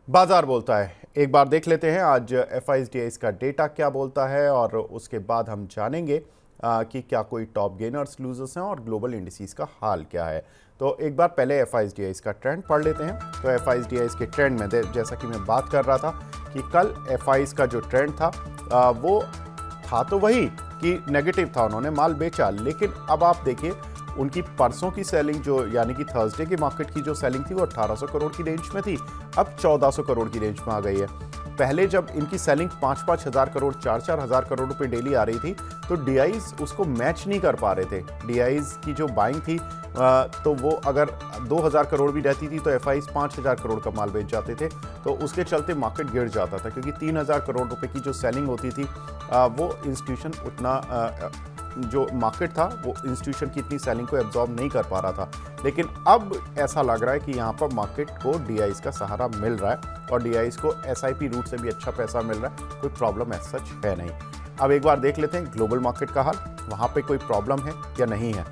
बाजार बोलता है। एक बार देख लेते हैं आज एफआईएस का डेटा क्या बोलता है और उसके बाद हम जानेंगे कि क्या कोई टॉप गेनर्स लूजर्स हैं और ग्लोबल इंडिसेस का हाल क्या है। तो एक बार पहले एफआईएस का ट्रेंड पढ़ लेते हैं। तो एफआईएस के ट्रेंड में जैसा कि मैं बात कर रहा था कि कल एफआईएस का जो ट्रेंड था वो था तो वही कि नेगेटिव था, उन्होंने माल बेचा। लेकिन अब आप देखिए उनकी परसों की सेलिंग जो यानी कि थर्सडे की मार्केट की जो सेलिंग थी वो 1800 करोड़ की रेंज में थी, अब 1400 करोड़ की रेंज में आ गई है। पहले जब इनकी सेलिंग 5-5 हज़ार करोड़ 4-4 हज़ार करोड़ रुपए डेली आ रही थी तो डीआईज उसको मैच नहीं कर पा रहे थे। डीआईज की जो बाइंग थी तो वो अगर 2000 करोड़ भी रहती थी तो एफआईज 5000 करोड़ का माल बेच जाते थे, तो उसके चलते मार्केट गिर जाता था क्योंकि 3000 करोड़ रुपए की जो सेलिंग होती थी वो इंस्टीट्यूशन उतना जो मार्केट था वो इंस्टीट्यूशन की इतनी सेलिंग को एब्जॉर्ब नहीं कर पा रहा था। लेकिन अब ऐसा लग रहा है कि यहाँ पर मार्केट को डीआईज का सहारा मिल रहा है और डीआईज को एसआईपी रूट से भी अच्छा पैसा मिल रहा है, कोई प्रॉब्लम एज सच है नहीं। अब एक बार देख लेते हैं ग्लोबल मार्केट का हाल, वहाँ पे कोई प्रॉब्लम है या नहीं है।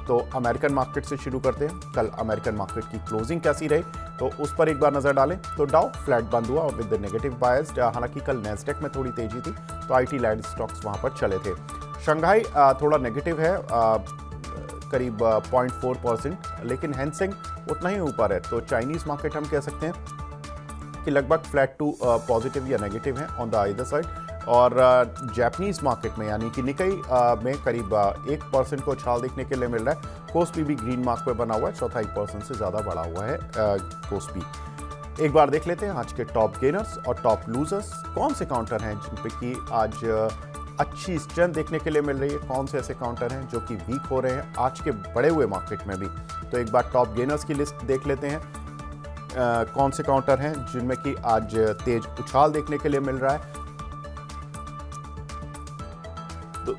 तो अमेरिकन मार्केट से शुरू करते हैं। कल अमेरिकन मार्केट की क्लोजिंग कैसी रही तो उस पर एक बार नजर डालें। तो डाउ फ्लैट बंद हुआ विद नेगेटिव बायस्ड, हालांकि कल नेस्डेक में थोड़ी तेजी थी तो आईटी लैंड स्टॉक्स वहां पर चले थे। शंघाई थोड़ा नेगेटिव है, करीब 0.4%, लेकिन हैंसेंग उतना ही ऊपर है। तो चाइनीज मार्केट हम कह सकते हैं कि लगभग फ्लैट टू पॉजिटिव या नेगेटिव है ऑन द अदर साइड। और जापानीज मार्केट में यानी कि निकाई में करीब 1% को उछाल देखने के लिए मिल रहा है। कोस्पी भी ग्रीन मार्क पे बना हुआ है, 1.25% से ज़्यादा बढ़ा हुआ है कोस्पी। एक बार देख लेते हैं आज के टॉप गेनर्स और टॉप लूजर्स कौन से काउंटर हैं जिन पे कि आज अच्छी स्ट्रेंथ देखने के लिए मिल रही है, कौन से ऐसे काउंटर हैं जो कि वीक हो रहे हैं आज के बढ़े हुए मार्केट में भी। तो एक बार टॉप गेनर्स की लिस्ट देख लेते हैं। कौन से काउंटर हैं जिनमें कि आज तेज उछाल देखने के लिए मिल रहा है। तो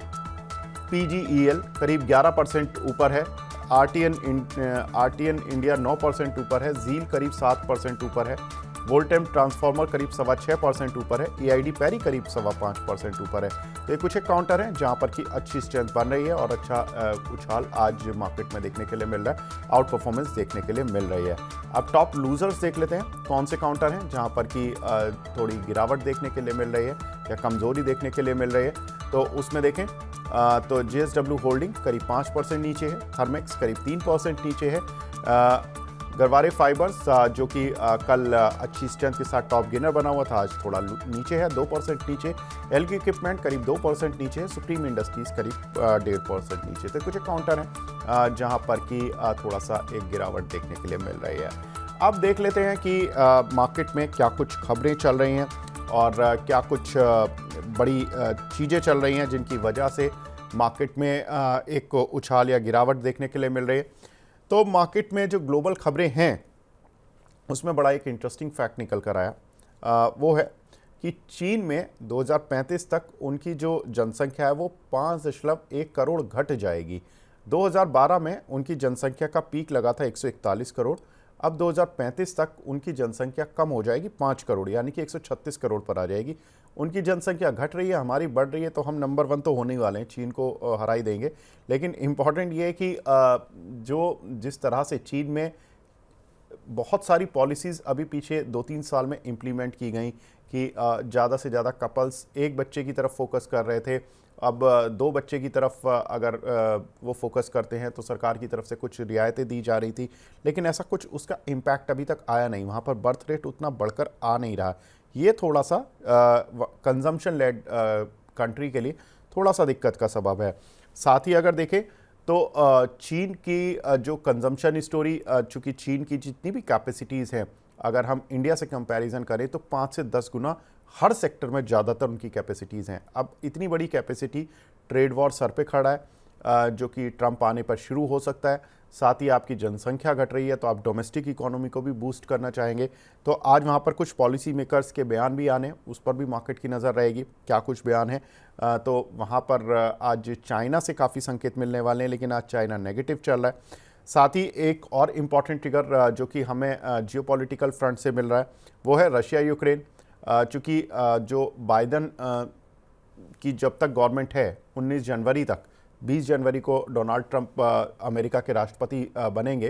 पीजीईएल करीब 11% ऊपर है, आरटीएन इंडिया 9% ऊपर है, जील करीब 7% ऊपर है, वोल्टेम ट्रांसफार्मर करीब 6.25% ऊपर है, एआईडी पैरी करीब 5.25% ऊपर है। तो ये कुछ एक काउंटर हैं जहां पर की अच्छी स्ट्रेंथ बन रही है और अच्छा उछाल आज मार्केट में देखने के लिए मिल रहा है, आउट परफॉर्मेंस देखने के लिए मिल रही है। अब टॉप लूजर्स देख लेते हैं कौन से काउंटर हैं जहां पर की थोड़ी गिरावट देखने के लिए मिल रही है या कमजोरी देखने के लिए मिल रही है। तो उसमें देखें तो जेएसडब्ल्यू होल्डिंग करीब 5% नीचे है, थर्मेक्स करीब 3% नीचे है, गरवारे फाइबर्स जो कि कल अच्छी स्ट्रेंथ के साथ टॉप गेनर बना हुआ था आज थोड़ा नीचे है, 2% नीचे। एलगी इक्विपमेंट करीब 2% नीचे है, सुप्रीम इंडस्ट्रीज करीब 1.5% नीचे। तो कुछ काउंटर हैं जहां पर कि थोड़ा सा एक गिरावट देखने के लिए मिल रही है। अब देख लेते हैं कि मार्केट में क्या कुछ खबरें चल रही हैं और क्या कुछ बड़ी चीज़ें चल रही हैं जिनकी वजह से मार्केट में एक उछाल या गिरावट देखने के लिए मिल रही है। तो मार्केट में जो ग्लोबल खबरें हैं उसमें बड़ा एक इंटरेस्टिंग फैक्ट निकल कर आया, वो है कि चीन में 2035 तक उनकी जो जनसंख्या है वो 5.1 करोड़ घट जाएगी। 2012 में उनकी जनसंख्या का पीक लगा था 141 करोड़, अब 2035 तक उनकी जनसंख्या कम हो जाएगी 5 करोड़ यानी कि 136 करोड़ पर आ जाएगी। उनकी जनसंख्या घट रही है, हमारी बढ़ रही है, तो हम नंबर 1 तो होने ही वाले हैं, चीन को हरा ही देंगे। लेकिन इम्पॉर्टेंट ये है कि जो जिस तरह से चीन में बहुत सारी पॉलिसीज़ अभी पीछे 2-3 साल में इम्प्लीमेंट की गई कि ज़्यादा से ज़्यादा कपल्स एक बच्चे की तरफ फोकस कर रहे थे, अब 2 बच्चे की तरफ अगर वो फोकस करते हैं तो सरकार की तरफ से कुछ रियायतें दी जा रही थी। लेकिन ऐसा कुछ उसका इम्पैक्ट अभी तक आया नहीं, वहाँ पर बर्थ रेट उतना बढ़कर आ नहीं रहा। ये थोड़ा सा कंजम्पशन लेड कंट्री के लिए थोड़ा सा दिक्कत का सबब है। साथ ही अगर देखें तो चीन की जो कंजम्पशन स्टोरी, चूँकि चीन की जितनी भी कैपेसिटीज़ हैं अगर हम इंडिया से कंपैरिजन करें तो 5 से 10 गुना हर सेक्टर में ज़्यादातर उनकी कैपेसिटीज़ हैं। अब इतनी बड़ी कैपेसिटी, ट्रेड वॉर सर पे खड़ा है जो कि ट्रंप आने पर शुरू हो सकता है। साथ ही आपकी जनसंख्या घट रही है तो आप डोमेस्टिक इकोनॉमी को भी बूस्ट करना चाहेंगे। तो आज वहाँ पर कुछ पॉलिसी मेकर्स के बयान भी आने, उस पर भी मार्केट की नज़र रहेगी क्या कुछ बयान है। तो वहाँ पर आज चाइना से काफ़ी संकेत मिलने वाले हैं, लेकिन आज चाइना नेगेटिव चल रहा है। साथ ही एक और इम्पॉर्टेंट ट्रिगर जो कि हमें जियोपॉलिटिकल फ्रंट से मिल रहा है वो है रशिया यूक्रेन। चूँकि जो बाइडन की जब तक गवर्नमेंट है 19 जनवरी तक, 20 जनवरी को डोनाल्ड ट्रंप अमेरिका के राष्ट्रपति बनेंगे,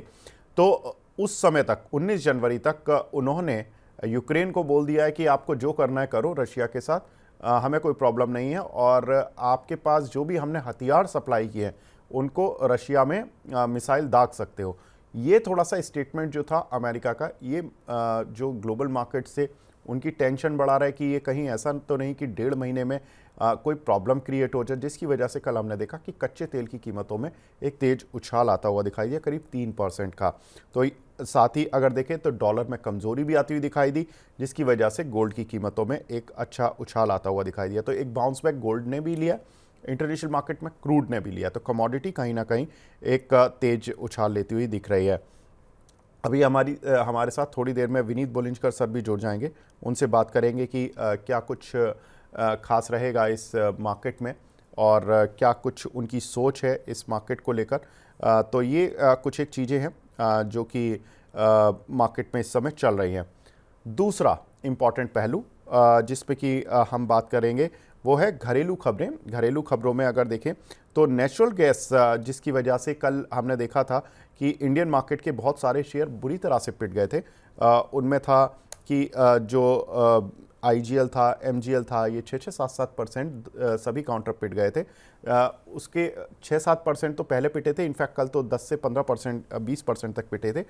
तो उस समय तक 19 जनवरी तक उन्होंने यूक्रेन को बोल दिया है कि आपको जो करना है करो रशिया के साथ, हमें कोई प्रॉब्लम नहीं है, और आपके पास जो भी हमने हथियार सप्लाई किए हैं उनको रशिया में मिसाइल दाग सकते हो। ये थोड़ा सा स्टेटमेंट जो था अमेरिका का, ये जो ग्लोबल मार्केट से उनकी टेंशन बढ़ा रहा है कि ये कहीं ऐसा तो नहीं कि 1.5 महीने में कोई प्रॉब्लम क्रिएट हो जाए, जिसकी वजह से कल हमने देखा कि कच्चे तेल की कीमतों में एक तेज उछाल आता हुआ दिखाई दिया, करीब 3% का। तो साथ ही अगर देखें तो डॉलर में कमजोरी भी आती हुई दिखाई दी, जिसकी वजह से गोल्ड की कीमतों में एक अच्छा उछाल आता हुआ दिखाई दिया। तो एक बाउंस बैक गोल्ड ने भी लिया, इंटरनेशनल मार्केट में क्रूड ने भी लिया, तो कमोडिटी कहीं ना कहीं एक तेज उछाल लेती हुई दिख रही है। अभी हमारे साथ थोड़ी देर में विनीत बोलिंजकर सर भी जुड़ जाएंगे, उनसे बात करेंगे कि क्या कुछ खास रहेगा इस मार्केट में, और क्या कुछ उनकी सोच है इस मार्केट को लेकर। तो ये कुछ एक चीज़ें हैं जो कि मार्केट में इस समय चल रही हैं। दूसरा इम्पॉर्टेंट पहलू जिस पे कि हम बात करेंगे वो है घरेलू खबरें। घरेलू खबरों में अगर देखें तो नेचुरल गैस, जिसकी वजह से कल हमने देखा था कि इंडियन मार्केट के बहुत सारे शेयर बुरी तरह से पिट गए थे। उनमें था कि जो आईजीएल था, एमजीएल था, ये 6-7% सभी काउंटर पिट गए थे। उसके 6-7% तो पहले पिटे थे, इनफैक्ट कल तो 10 से 15%, 20% तक पिटे थे।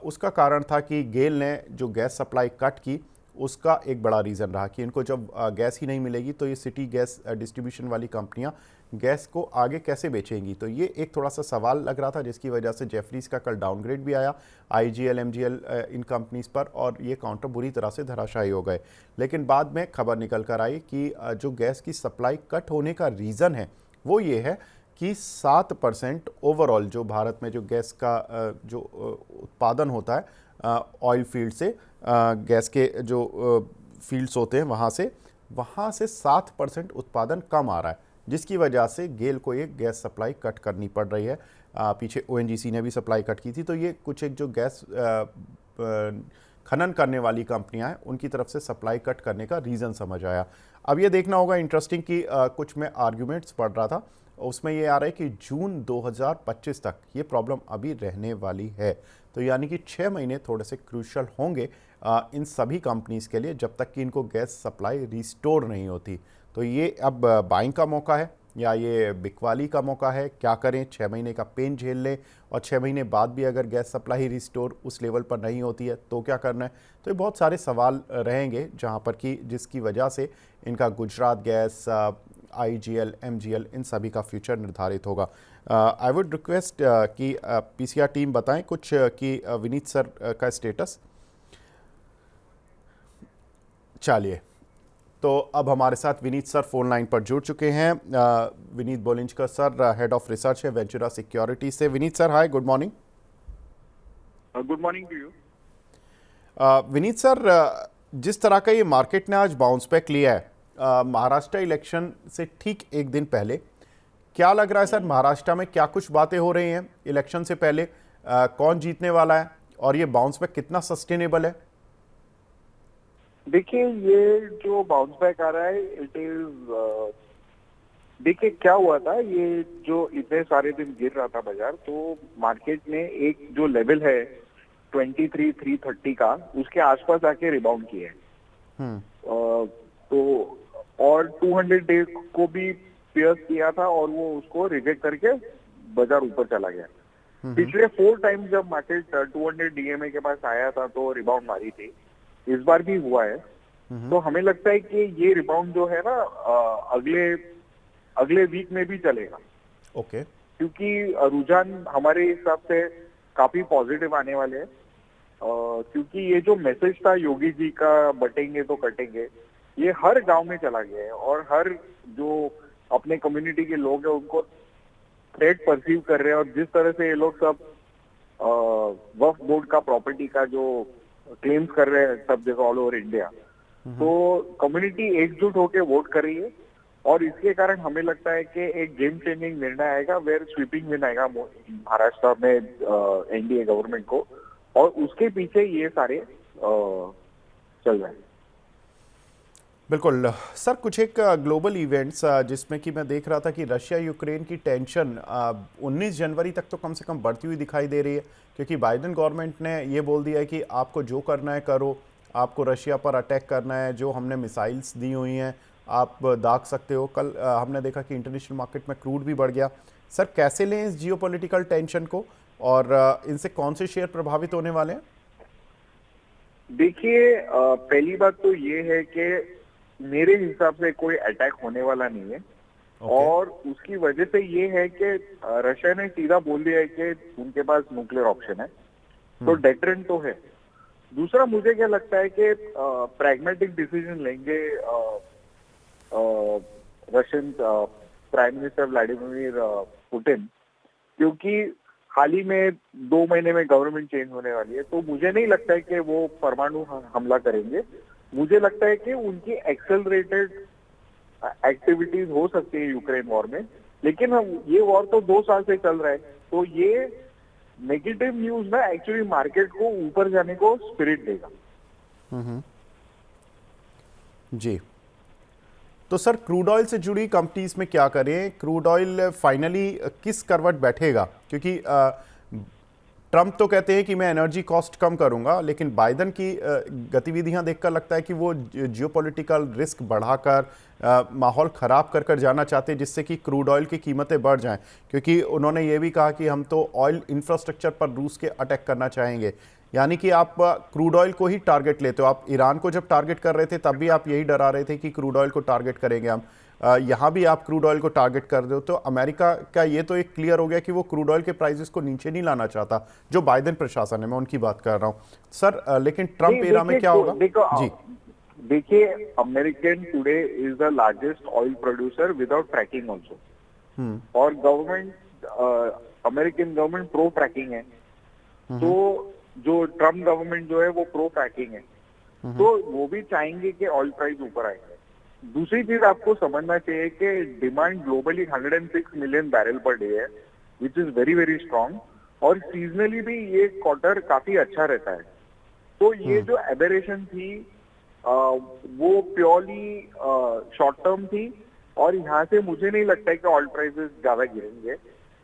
उसका कारण था कि गेल ने जो गैस सप्लाई कट की, उसका एक बड़ा रीज़न रहा कि इनको जब गैस ही नहीं मिलेगी तो ये सिटी गैस डिस्ट्रीब्यूशन वाली कंपनियां गैस को आगे कैसे बेचेंगी। तो ये एक थोड़ा सा सवाल लग रहा था, जिसकी वजह से जेफरीज का कल डाउनग्रेड भी आया आईजीएल, एमजीएल इन कंपनीज पर, और ये काउंटर बुरी तरह से धराशायी हो गए। लेकिन बाद में खबर निकल कर आई कि जो गैस की सप्लाई कट होने का रीज़न है वो ये है कि 7% ओवरऑल जो भारत में जो गैस का जो उत्पादन होता है ऑयल फील्ड से, गैस के जो फील्ड्स होते हैं वहाँ से 7% उत्पादन कम आ रहा है, जिसकी वजह से गेल को एक गैस सप्लाई कट करनी पड़ रही है। पीछे ओएनजीसी ने भी सप्लाई कट की थी। तो ये कुछ एक जो गैस खनन करने वाली कंपनियां हैं उनकी तरफ से सप्लाई कट करने का रीज़न समझ आया। अब ये देखना होगा, इंटरेस्टिंग कि कुछ में आर्ग्यूमेंट्स पढ़ रहा था, उसमें ये आ रहा है कि जून 2025 तक ये प्रॉब्लम अभी रहने वाली है। तो यानी कि 6 महीने थोड़े से क्रूशल होंगे इन सभी कंपनीज़ के लिए, जब तक कि इनको गैस सप्लाई रिस्टोर नहीं होती। तो ये अब बाइंग का मौका है या ये बिकवाली का मौका है, क्या करें? 6 महीने का पेन झेल लें, और 6 महीने बाद भी अगर गैस सप्लाई रिस्टोर उस लेवल पर नहीं होती है तो क्या करना है? तो ये बहुत सारे सवाल रहेंगे, जहाँ पर कि जिसकी वजह से इनका गुजरात गैस, आईजीएल, एमजीएल, इन सभी का फ्यूचर निर्धारित होगा। आई वुड रिक्वेस्ट कि पीसीआर टीम बताएं कुछ कि विनीत सर का स्टेटस। चलिए, तो अब हमारे साथ विनीत सर फोन लाइन पर जुड़ चुके हैं। Vineet Bolinjkar sir head of research है वेंचुरा सिक्योरिटी से। Vineet sir, hi, good morning. Good morning to you. Vineet sir, जिस तरह का ये मार्केट ने आज बाउंस बैक लिया है महाराष्ट्र इलेक्शन से ठीक एक दिन पहले, क्या लग रहा है सर महाराष्ट्र में क्या कुछ बातें हो रही हैं इलेक्शन से पहले? कौन जीतने वाला है और ये बाउंस बैक कितना सस्टेनेबल है? देखिए, ये जो बाउंस बैक आ रहा है, इट इज, देखिए क्या हुआ था, ये जो इतने सारे दिन गिर रहा था बाजार, तो मार्केट ने एक जो लेवल है 23,330 का, उसके आसपास आके रिबाउंड किया है। तो और 200 डे को भी पियर्स किया था और वो उसको रिजेक्ट करके बाजार ऊपर चला गया। पिछले 4 टाइम जब मार्केट 200 डीएमए के पास आया था तो रिबाउंड मारी थी, इस बार भी हुआ है। तो हमें लगता है कि ये रिबाउंड जो है ना अगले वीक में भी चलेगा। ओके। क्योंकि रुझान हमारे हिसाब से काफी पॉजिटिव आने वाले हैं, क्योंकि ये जो मैसेज था योगी जी का, बटेंगे तो कटेंगे, ये हर गांव में चला गया है, और हर जो अपने कम्युनिटी के लोग हैं उनको थ्रेट परसीव कर रहे हैं। और जिस तरह से ये लोग सब वक्फ बोर्ड का प्रॉपर्टी का जो क्लेम्स कर रहे हैं सब जगह ऑल ओवर इंडिया, तो कम्युनिटी एकजुट होकर वोट कर रही है, और इसके कारण हमें लगता है कि एक गेम चेंजिंग निर्णय आएगा, वेयर स्वीपिंग विन आएगा महाराष्ट्र में एनडीए गवर्नमेंट को, और उसके पीछे ये सारे चल रहे हैं। बिल्कुल सर, कुछ एक ग्लोबल इवेंट्स जिसमें कि मैं देख रहा था कि रशिया यूक्रेन की टेंशन 19 जनवरी तक तो कम से कम बढ़ती हुई दिखाई दे रही है, क्योंकि बाइडेन गवर्नमेंट ने ये बोल दिया है कि आपको जो करना है करो, आपको रशिया पर अटैक करना है, जो हमने मिसाइल्स दी हुई हैं आप दाग सकते हो। कल हमने देखा कि इंटरनेशनल मार्केट में क्रूड भी बढ़ गया। सर कैसे लें इस जियोपॉलिटिकल टेंशन को, और इनसे कौन से शेयर प्रभावित होने वाले हैं? देखिए, पहली बात तो ये है कि मेरे हिसाब से कोई अटैक होने वाला नहीं है। और उसकी वजह से ये है कि रशिया ने सीधा बोल दिया है कि उनके पास न्यूक्लियर ऑप्शन है, तो डेटरेंट तो है। दूसरा, मुझे क्या लगता है कि प्रैग्मेटिक डिसीजन लेंगे Russian prime minister Vladimir Putin, क्योंकि हाल ही में 2 महीने में गवर्नमेंट चेंज होने वाली है। तो मुझे नहीं लगता है कि वो परमाणु हमला करेंगे। मुझे लगता है कि उनकी एक्सेलरेटेड एक्टिविटीज हो सकती है यूक्रेन वॉर में, लेकिन ये वॉर तो 2 साल से चल रहा है, तो ये नेगेटिव न्यूज ना एक्चुअली मार्केट को ऊपर जाने को स्पिरिट देगा। जी, तो सर क्रूड ऑयल से जुड़ी कंपनीज में क्या करें? क्रूड ऑयल फाइनली किस करवट बैठेगा? क्योंकि ट्रंप तो कहते हैं कि मैं एनर्जी कॉस्ट कम करूंगा, लेकिन बाइडन की गतिविधियां देखकर लगता है कि वो जियोपॉलिटिकल रिस्क बढ़ाकर माहौल ख़राब कर कर जाना चाहते हैं, जिससे कि क्रूड ऑयल की कीमतें बढ़ जाएं। क्योंकि उन्होंने ये भी कहा कि हम तो ऑयल इंफ्रास्ट्रक्चर पर रूस के अटैक करना चाहेंगे। यानी कि आप क्रूड ऑयल को ही टारगेट लेते हो। आप ईरान को जब टारगेट कर रहे थे तब भी आप यही डरा रहे थे कि क्रूड ऑयल को टारगेट करेंगे हम। यहाँ भी आप क्रूड ऑयल को टारगेट कर रहे हो। तो अमेरिका का ये तो एक क्लियर हो गया कि वो क्रूड ऑयल के प्राइसेस को नीचे नहीं लाना चाहता, जो बाइडेन प्रशासन है, मैं उनकी बात कर रहा हूँ सर। लेकिन ट्रंप एरा में क्या होगा? जी देखिए, American today is the largest oil producer without tracking also, और government American government pro tracking है। तो जो ट्रम्प गवर्नमेंट जो है वो प्रो ट्रैकिंग है, तो वो भी चाहेंगे कि ऑयल प्राइस ऊपर आएंगे। दूसरी चीज आपको समझना चाहिए कि demand globally 106 million barrel per day है, which is very very strong, और सीजनली भी ये क्वार्टर काफी अच्छा रहता है। तो ये जो एबेरेशन थी वो प्योरली शॉर्ट टर्म थी, और यहाँ से मुझे नहीं लगता है कि ऑयल प्राइसेस ज्यादा गिरेंगे,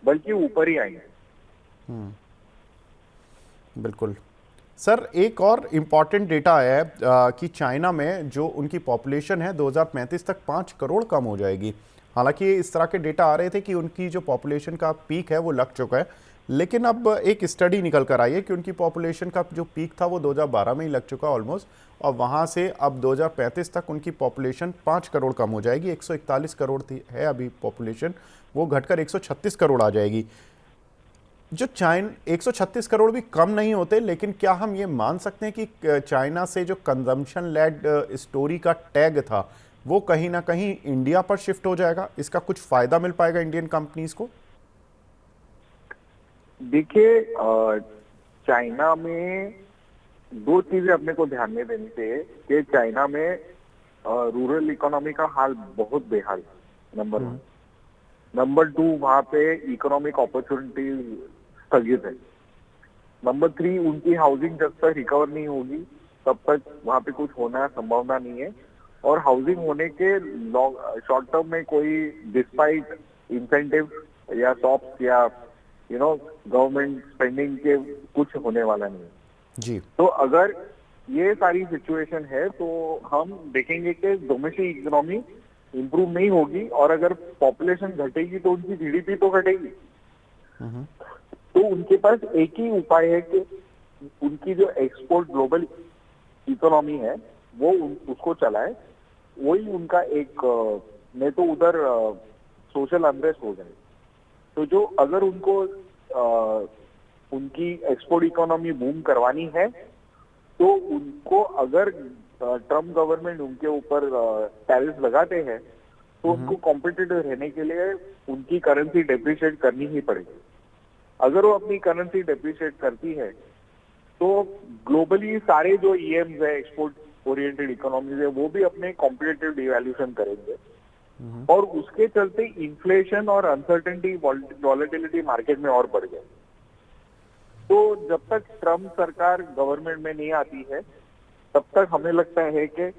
बल्कि ऊपर ही आएंगे। बिल्कुल सर, एक और इम्पॉर्टेंट डेटा है कि चाइना में जो उनकी पॉपुलेशन है 2035 तक 5 करोड़ कम हो जाएगी। हालांकि इस तरह के डेटा आ रहे थे कि उनकी जो पॉपुलेशन का पीक है वो लग चुका है, लेकिन अब एक स्टडी निकल कर आई है कि उनकी पॉपुलेशन का जो पीक था वो 2012 में ही लग चुका ऑलमोस्ट, और वहाँ से अब 2035 तक उनकी पॉपुलेशन 5 करोड़ कम हो जाएगी। 141 करोड़ थी है अभी पॉपुलेशन, वो घटकर 136 करोड़ आ जाएगी। जो 136 करोड़ भी कम नहीं होते, लेकिन क्या हम ये मान सकते हैं कि चाइना से जो कंजम्पशन लेड स्टोरी का टैग था वो कहीं ना कहीं इंडिया पर शिफ्ट हो जाएगा? इसका कुछ फायदा मिल पाएगा इंडियन कंपनीज को? देखिए, चाइना में 2 चीजें अपने को ध्यान में देनी चाहिए कि चाइना में रूरल इकोनॉमी का हाल बहुत बेहाल, नंबर 1। नंबर 2, वहां पे इकोनॉमिक अपॉर्चुनिटीज स्थगित है। नंबर 3, उनकी हाउसिंग जब तक रिकवर नहीं होगी तब तक वहां पे कुछ होना संभावना नहीं है, और हाउसिंग होने के शॉर्ट टर्म में कोई डिस्पाइट इंसेंटिव या सॉफ्ट या गवर्नमेंट स्पेंडिंग के कुछ होने वाला नहीं है जी। तो अगर ये सारी सिचुएशन है तो हम देखेंगे कि डोमेस्टिक इकोनॉमी इंप्रूव नहीं होगी, और अगर पॉपुलेशन घटेगी तो उनकी जीडीपी तो घटेगी। तो उनके पास एक ही उपाय है कि उनकी जो एक्सपोर्ट ग्लोबल इकोनॉमी है वो उसको चलाए। वही उनका एक नहीं तो उधर सोशल अनरेस्ट हो जाए। तो जो अगर उनको उनकी एक्सपोर्ट इकोनॉमी बूम करवानी है तो उनको अगर ट्रम्प गवर्नमेंट उनके ऊपर टैरिफ लगाते हैं तो उनको कॉम्पिटिटिव रहने के लिए उनकी करेंसी डेप्रिशिएट करनी ही पड़ेगी। अगर वो अपनी करेंसी डेप्रिशिएट करती है तो ग्लोबली सारे जो ईएम्स है, एक्सपोर्ट ओरिएंटेड इकोनॉमीज है, वो भी अपने कॉम्पिटिटिव डिवैल्यूएशन करेंगे, और उसके चलते इन्फ्लेशन और अनसर्टेनिटी वॉलेटिलिटी मार्केट में और बढ़ जाए। तो जब तक ट्रम्प सरकार गवर्नमेंट में नहीं आती है तब तक हमें लगता है कि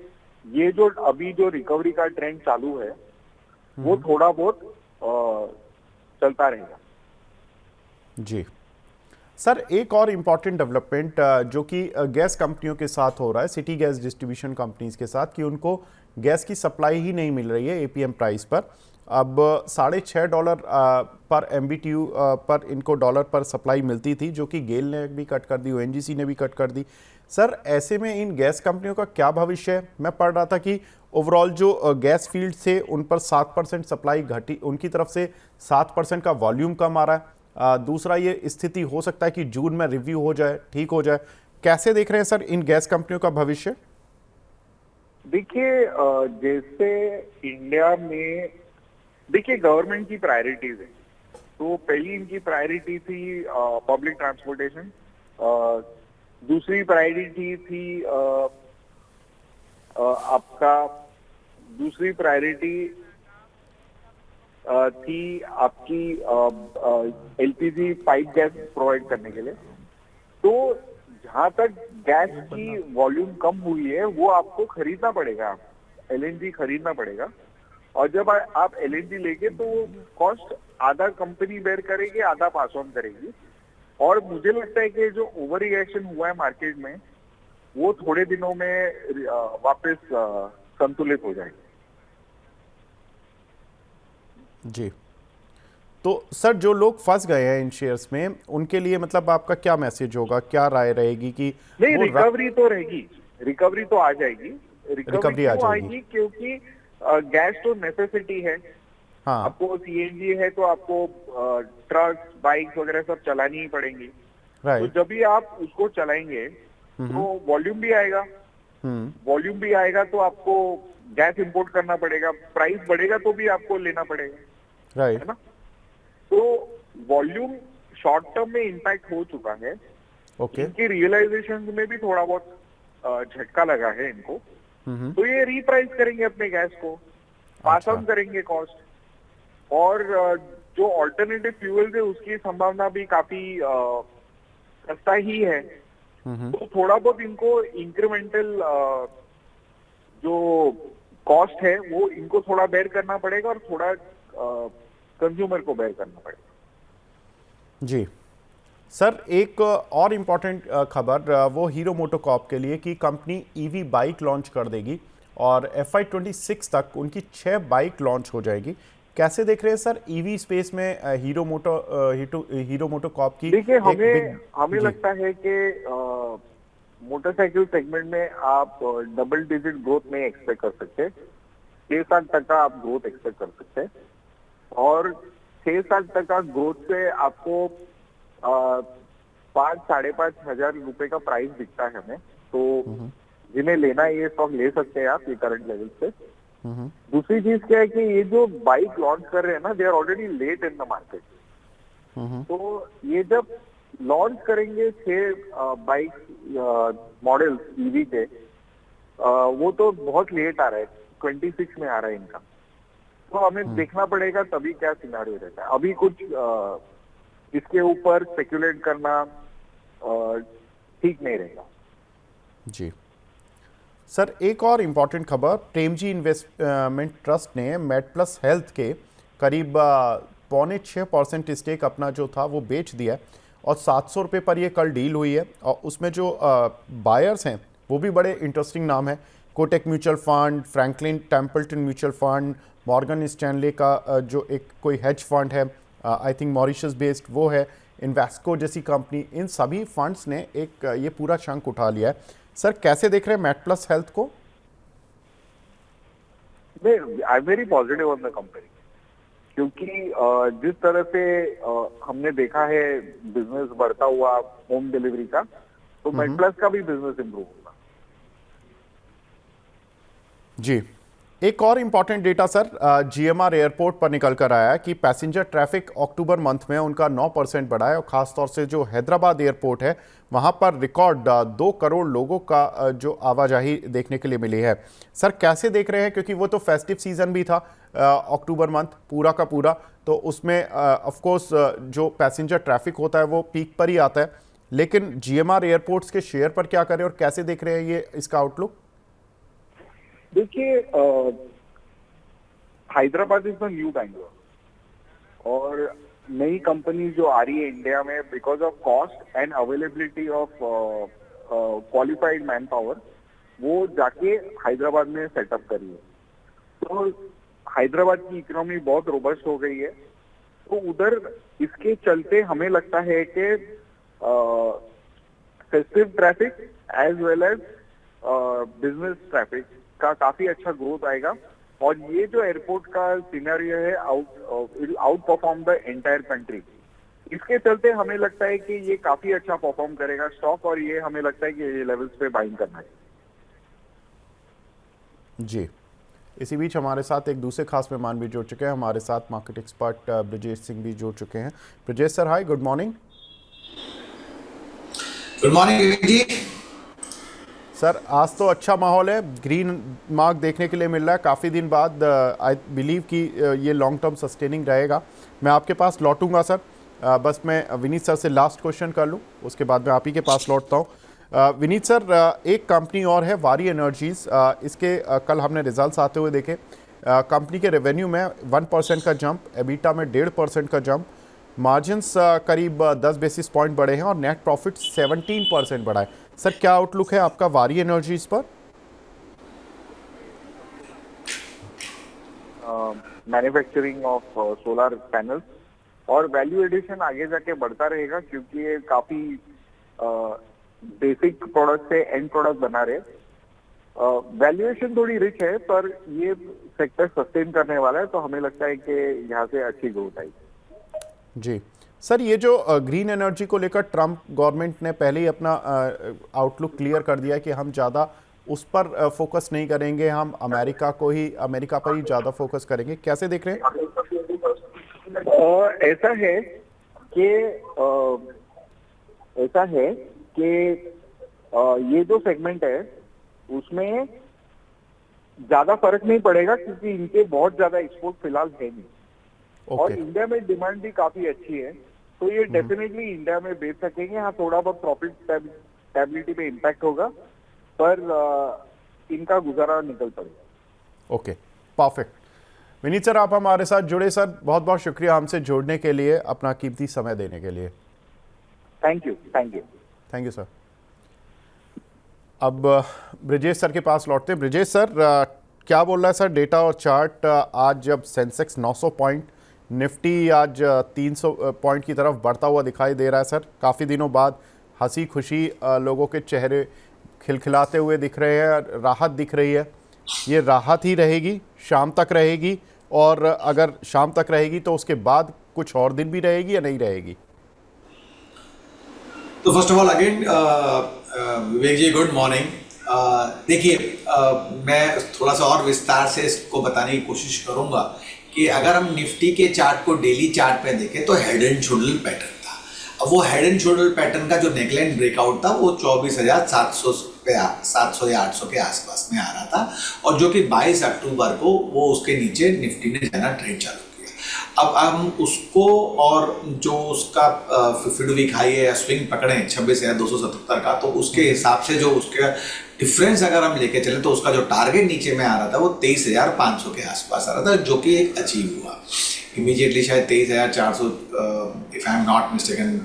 ये जो अभी जो रिकवरी का ट्रेंड चालू है वो थोड़ा बहुत चलता रहेगा। जी, सर एक और इम्पॉर्टेंट डेवलपमेंट जो कि गैस कंपनियों के साथ हो रहा है, सिटी गैस डिस्ट्रीब्यूशन कंपनीज के साथ, कि उनको गैस की सप्लाई ही नहीं मिल रही है एपीएम प्राइस पर। अब $6.5 पर MBTU पर इनको डॉलर पर सप्लाई मिलती थी, जो कि गेल ने भी कट कर दी, ओएनजीसी ने भी कट कर दी। सर ऐसे में इन गैस कंपनियों का क्या भविष्य है? मैं पढ़ रहा था कि ओवरऑल जो गैस फील्ड थे उन पर 7% सप्लाई घटी, उनकी तरफ से 7% का वॉल्यूम कम आ रहा है। दूसरा, ये स्थिति हो सकता है कि जून में रिव्यू हो जाए, ठीक हो जाए। कैसे देख रहे हैं सर इन गैस कंपनियों का भविष्य? देखिए, जैसे इंडिया में देखिए गवर्नमेंट की प्रायोरिटीज है। तो पहली इनकी प्रायोरिटी थी पब्लिक ट्रांसपोर्टेशन, दूसरी प्रायोरिटी थी आपका दूसरी प्रायोरिटी थी आपकी एलपीजी पाइप गैस प्रोवाइड करने के लिए। तो जहां तक गैस की वॉल्यूम कम हुई है वो आपको खरीदना पड़ेगा, एलएनजी खरीदना पड़ेगा। और जब आप एलएनजी लेंगे तो कॉस्ट आधा कंपनी बेयर करेगी, आधा पास ऑन करेगी। और मुझे लगता है कि जो ओवर रिएक्शन हुआ है मार्केट में वो थोड़े दिनों में वापस संतुलित हो जाएगी। जी, तो सर जो लोग फंस गए हैं इन शेयर्स में, उनके लिए मतलब आपका क्या मैसेज होगा, क्या राय रहेगी कि नहीं, रिकवरी तो रहेगी, रिकवरी तो आ जाएगी। रिकवरी रिकवरी आ क्यों जाएगी? आएगी? क्योंकि गैस तो नेसेसिटी है। हाँ, आपको सीएनजी है तो आपको ट्रक बाइक वगैरह सब चलानी ही पड़ेंगी। तो राइट। जब भी आप उसको चलाएंगे तो वॉल्यूम भी आएगा, वॉल्यूम भी आएगा तो आपको गैस इंपोर्ट करना पड़ेगा, प्राइस बढ़ेगा तो भी आपको लेना पड़ेगा, है राइट। ना? तो वॉल्यूम शॉर्ट टर्म में इंपैक्ट हो चुका है। ओके। इनकी रियलाइजेशन में भी थोड़ा बहुत झटका लगा है इनको। तो ये रीप्राइस करेंगे अपने गैस को, पास ऑन करेंगे कॉस्ट। और जो ऑल्टरनेटिव फ्यूल है उसकी संभावना भी काफी सस्ता ही है। तो थोड़ा बहुत इनको इंक्रीमेंटल जो कॉस्ट है वो इनको थोड़ा बेयर करना पड़ेगा और थोड़ा कंज्यूमर को बेयर करना पड़ेगा। जी सर, एक और इम्पॉर्टेंट खबर वो हीरो मोटोकॉर्प के लिए कि कंपनी ईवी बाइक लॉन्च कर देगी और FY26 तक उनकी 6 बाइक लॉन्च हो जाएगी। कैसे देख रहे हैं सर ईवी स्पेस में हीरो मोटोकॉर्प की? देखिए, हमें लगता है कि मोटरसाइकिल सेगमेंट में आप डबल डिजिट ग्रोथ नहीं एक्सपेक्ट कर सकते। 6-7% आप ग्रोथ एक्सपेक्ट कर सकते हैं। और 6-7% ग्रोथ से आपको 5-5.5 हजार रुपए का प्राइस दिखता है हमें। तो जिन्हें लेना है ये स्टॉक ले सकते हैं आप ये करंट लेवल से। दूसरी चीज क्या है कि ये जो बाइक लॉन्च कर रहे हैं ना, they are already late in the market. तो ये जब लॉन्च करेंगे 6 बाइक मॉडल्स ईवी के, वो तो बहुत लेट आ रहा है, 26 में आ रहा है इनका। तो हमें देखना पड़ेगा तभी क्या सिनारियो रहता है। अभी कुछ इसके ऊपर स्पेकुलेट करना ठीक नहीं रहेगा। जी सर, एक और इम्पॉर्टेंट खबर, प्रेमजी इन्वेस्टमेंट ट्रस्ट ने मेडप्लस हेल्थ के करीब 5.25% स्टेक अपना जो था वो बेच दिया और 700 रुपये पर ये कल डील हुई है। और उसमें जो बायर्स हैं वो भी बड़े इंटरेस्टिंग नाम है, Kotak mutual fund, Franklin Templeton mutual fund, Morgan Stanley का जो एक कोई हेज फंड है, आई थिंक मॉरिशस बेस्ड वो है, इन्वेस्को जैसी कंपनी, इन सभी फंड्स ने एक ये पूरा चंक उठा लिया है। सर कैसे देख रहे हैं मेडप्लस हेल्थ को? I am very positive on the company, क्योंकि जिस तरह से हमने देखा है बिजनेस बढ़ता हुआ होम डिलीवरी का, तो मेडप्लस का भी बिजनेस इंप्रूव होगा। जी, एक और important data sir, GMR airport पर निकल कर आया है कि पैसेंजर ट्रैफिक अक्टूबर मंथ में उनका 9% बढ़ा है और खासतौर से जो हैदराबाद एयरपोर्ट है वहां पर रिकॉर्ड 2 करोड़ लोगों का जो आवाजाही देखने के लिए मिली है। सर कैसे देख रहे हैं, क्योंकि वो तो फेस्टिव सीजन भी था अक्टूबर मंथ पूरा का पूरा, तो उसमें ऑफ कोर्स जो पैसेंजर ट्रैफिक होता है वो पीक पर ही आता है, लेकिन GMR एयरपोर्ट्स के शेयर पर क्या करें और कैसे देख रहे हैं ये इसका आउटलुक? देखिए, Hyderabad is the new Bangalore और नई कंपनी जो आ रही है इंडिया में because of cost and availability of qualified man power, वो जाके हैदराबाद में सेटअप करी है। तो हैदराबाद की इकोनॉमी बहुत रोबस्ट हो गई है, तो उधर इसके चलते हमें लगता है कि festive traffic as well as business traffic का काफी अच्छा ग्रोथ आएगा। और ये जो एयरपोर्ट का सिनेरियो है, out perform the entire country. इसके चलते हमें लगता है कि ये काफी अच्छा परफॉर्म करेगा स्टॉक, और ये हमें लगता है कि ये लेवल्स पे बाइंग करना है। जी, इसी बीच हमारे साथ एक दूसरे खास मेहमान भी जुड़ चुके हैं। हमारे साथ मार्केट एक्सपर्ट ब्रजेश सिंह भी जुड़ चुके हैं। Brajesh sir, hi, good morning. Good morning जी। सर, आज तो अच्छा माहौल है, ग्रीन मार्क देखने के लिए मिल रहा है काफ़ी दिन बाद। आई बिलीव कि ये लॉन्ग टर्म सस्टेनिंग रहेगा। मैं आपके पास लौटूंगा सर, बस मैं विनीत सर से लास्ट क्वेश्चन कर लूँ, उसके बाद मैं आप ही के पास लौटता हूँ। विनीत सर, एक कंपनी और है वारी एनर्जीज, इसके कल हमने रिजल्ट्स आते हुए देखे। कंपनी के रेवेन्यू में 1% का जंप, एबिटा में 1.5% का जंप, मार्जिन्स करीब 10 बेसिस पॉइंट बढ़े हैं और नेट प्रॉफिट 17% बढ़ा है। सर, क्या आउटलुक है आपका वारी एनर्जीज पर? मैन्युफैक्चरिंग ऑफ सोलर पैनल्स, और वैल्यू एडिशन आगे जाके बढ़ता रहेगा क्योंकि ये काफी बेसिक प्रोडक्ट से एंड प्रोडक्ट बना रहे। वैल्यूएशन थोड़ी रिच है, पर ये सेक्टर सस्टेन करने वाला है, तो हमें लगता है कि यहाँ से अच्छी ग्रोथ आएगी। जी सर, ये जो ग्रीन एनर्जी को लेकर ट्रम्प गवर्नमेंट ने पहले ही अपना आउटलुक क्लियर कर दिया है कि हम ज़्यादा उस पर फोकस नहीं करेंगे, हम अमेरिका पर ही ज़्यादा फोकस करेंगे। कैसे देख रहे हैं? ऐसा है कि ये जो सेगमेंट है उसमें ज्यादा फर्क नहीं पड़ेगा क्योंकि इनके बहुत ज्यादा एक्सपोर्ट फिलहाल है नहीं। और इंडिया में डिमांड भी काफी अच्छी है, तो ये डेफिनेटली इंडिया में बेच सकेंगे। हाँ, थोड़ा बहुत प्रॉफिट स्टेबिलिटी पे इम्पैक्ट होगा, पर इनका गुजारा निकल पड़ेगा। Okay, perfect. विनीत सर, आप हमारे साथ जुड़े सर, बहुत बहुत शुक्रिया हमसे जुड़ने के लिए, अपना कीमती समय देने के लिए। Thank you sir. अब ब्रजेश सर के पास लौटते हैं। ब्रजेश सर, क्या बोल रहा है सर डेटा और चार्ट? आज जब सेंसेक्स 900 पॉइंट, निफ्टी आज 300 पॉइंट की तरफ बढ़ता हुआ दिखाई दे रहा है सर। काफ़ी दिनों बाद हंसी खुशी लोगों के चेहरे खिलखिलाते हुए दिख रहे हैं, राहत दिख रही है। ये राहत ही रहेगी, शाम तक रहेगी? और अगर शाम तक रहेगी तो उसके बाद कुछ और दिन भी रहेगी या नहीं रहेगी? तो first of all again Vivek ji, good morning. देखिए, मैं थोड़ा सा और विस्तार से इसको बताने की कोशिश करूंगा कि अगर हम निफ्टी के चार्ट को डेली चार्ट पे देखें तो हेड एंड शोल्डर पैटर्न था। अब वो हेड एंड शोल्डर पैटर्न का जो नेकलाइन ब्रेकआउट था वो 24,700 या 800 के आसपास में आ रहा था, और जो कि 22 अक्टूबर को वो उसके नीचे निफ्टी ने जाना ट्रेड चालू किया। अब हम उसको और जो उसका 50 वीक हाई है या स्विंग पकड़े 26,277 का, तो उसके हिसाब से जो उसके डिफरेंस अगर हम लेके चले तो उसका जो टारगेट नीचे में आ रहा था वो 23,500 के आसपास आ रहा था, जो कि एक अचीव हुआ इमीडिएटली। शायद 23,400 if I am not mistaken,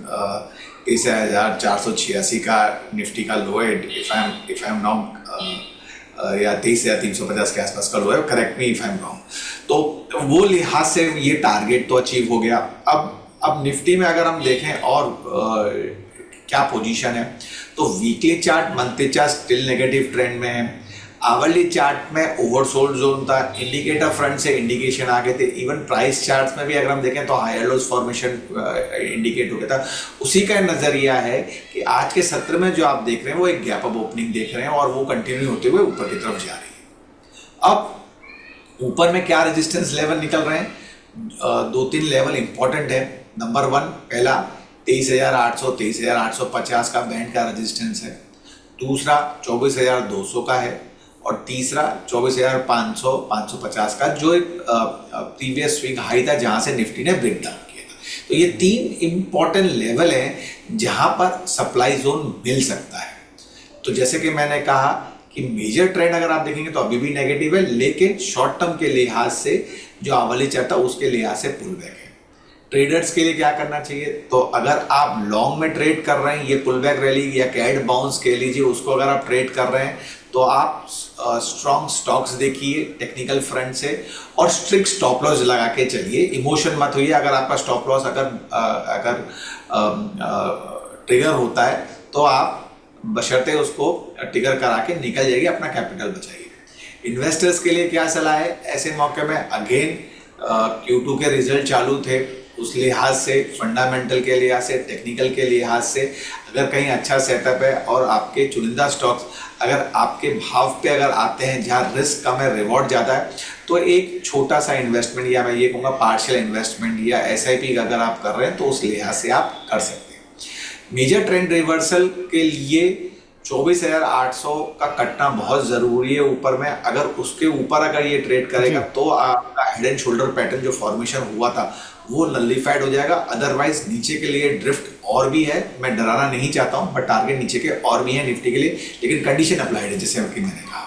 23,486 का निफ्टी का लो है, इफ आई एम नॉट, या 23,350 के आसपास का लो है, correct me if I am wrong. तो वो लिहाज से ये टारगेट तो अचीव हो गया। अब निफ्टी में अगर हम देखें और क्या पोजीशन है, तो weekly chart, monthly chart still negative trend में है। आवरली चार्ट में ओवरसोल्ड जोन था, इंडिकेटर फ्रंट से इंडिकेशन आ गए थे। इवन प्राइस चार्ट्स में भी अगर हम देखें तो हायर लोज फॉर्मेशन इंडिकेट हो गया था। उसी का नजरिया है कि आज के सत्र में जो आप देख रहे हैं वो एक गैप अप ओपनिंग देख रहे हैं और वो कंटिन्यू होते हुए ऊपर की तरफ जा रही है। अब ऊपर में क्या रेजिस्टेंस लेवल निकल रहे हैं? 2-3 लेवल इंपॉर्टेंट है। नंबर 1, पहला 23,800 23,850 का बैंड का रेजिस्टेंस है। दूसरा 24,200 का है, और तीसरा 24,500 550 का, जो एक प्रीवियस स्विंग हाई था जहां से निफ्टी ने ब्रेक डाउन किया था। तो ये 3 इंपॉर्टेंट लेवल हैं जहां पर सप्लाई जोन मिल सकता है। तो जैसे कि मैंने कहा कि मेजर ट्रेंड अगर आप देखेंगे तो अभी भी नेगेटिव है, लेकिन शॉर्ट टर्म के लिहाज से जो आवली चार्ट था उसके लिहाज से पुल बैक है। ट्रेडर्स के लिए क्या करना चाहिए, तो अगर आप लॉन्ग में ट्रेड कर रहे हैं, ये पुल बैक रैली या कैड बाउंस कह लीजिए उसको, अगर आप ट्रेड कर रहे हैं तो आप स्ट्रॉन्ग स्टॉक्स देखिए टेक्निकल फ्रंट से और स्ट्रिक्ट स्टॉप लॉस लगा के चलिए। इमोशन मत होइए। अगर आपका स्टॉप लॉस अगर ट्रिगर होता है तो आप बशर्ते उसको ट्रिगर करा के निकल जाइए, अपना कैपिटल बचाइए। इन्वेस्टर्स के लिए क्या सलाह है ऐसे मौके में? अगेन Q2 के रिजल्ट चालू थे, उस लिहाज से, फंडामेंटल के लिहाज से, टेक्निकल के लिहाज से अगर कहीं अच्छा सेटअप है और आपके चुनिंदा स्टॉक्स अगर आपके भाव पे अगर आते हैं जहाँ रिस्क कम है रिवॉर्ड ज़्यादा है, तो एक छोटा सा इन्वेस्टमेंट या मैं ये कहूँगा पार्शियल इन्वेस्टमेंट या SIP का अगर आप कर रहे हैं तो उस लिहाज से आप कर सकते हैं। मेजर ट्रेंड रिवर्सल के लिए 24,800 का कटना बहुत ज़रूरी है ऊपर में। अगर उसके ऊपर अगर ये ट्रेड करेगा तो आपका हेड एंड शोल्डर पैटर्न जो फॉर्मेशन हुआ था वो नलिफाइड हो जाएगा। अदरवाइज नीचे के लिए ड्रिफ्ट और भी है, मैं डराना नहीं चाहता हूँ, बट टारगेट नीचे के और भी है निफ्टी के लिए, लेकिन कंडीशन अप्लाइड है जैसे कि मैंने कहा।